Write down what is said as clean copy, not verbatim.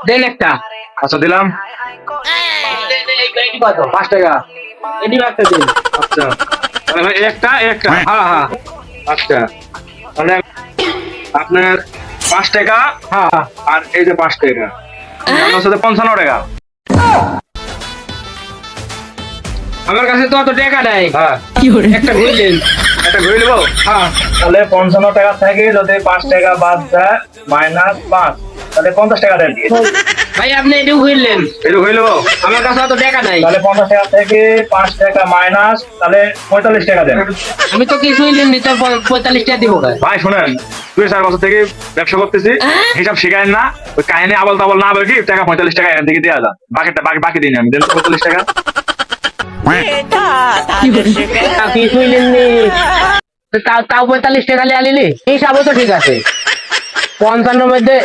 দেন একটা। আচ্ছা দিলাম। 5 টাকা। এটি একটা দিন। আচ্ছা তাহলে ভাই একটা একটা। হ্যাঁ হ্যাঁ আচ্ছা তাহলে আপনার 5 টাকা হ্যাঁ। আর এই যে 5 টাকা আমার সাথে 55 টাকা। আমার কাছে তো অত টাকা নাই। হ্যাঁ একটা ঘুরলেন। একটা ঘুরে নেবো। হ্যাঁ তাহলে 55 টাকা থেকে যদি 5 টাকা বাদ যায় -5 তাহলে 50 টাকা দেন। ভাই আপনি এটু ঘুরলেন। এটা ঘুরে নেবো। আমার কাছে অত টাকা নাই। তাহলে 50 টাকা থেকে 5 টাকা মাইনাস তাহলে 45 টাকা দেন। আমি তো কিছুই নেই, তো 45 টাকা দিব। ভাই শুনেন 2-4 বছর থেকে ব্যবসা করতেছি, হিসাব শিখায়েন না। ওই কাহিনী আবল তাবল না বলে কি টাকা 45 টাকা এখান থেকে দেওয়া যান, বাকি দিন আমি দেন 45 টাকা। কিছুই নেননি, তাও 45 টাকা নিয়ে আনিলি। হিসাবও তো ঠিক আছে। 55 মধ্যে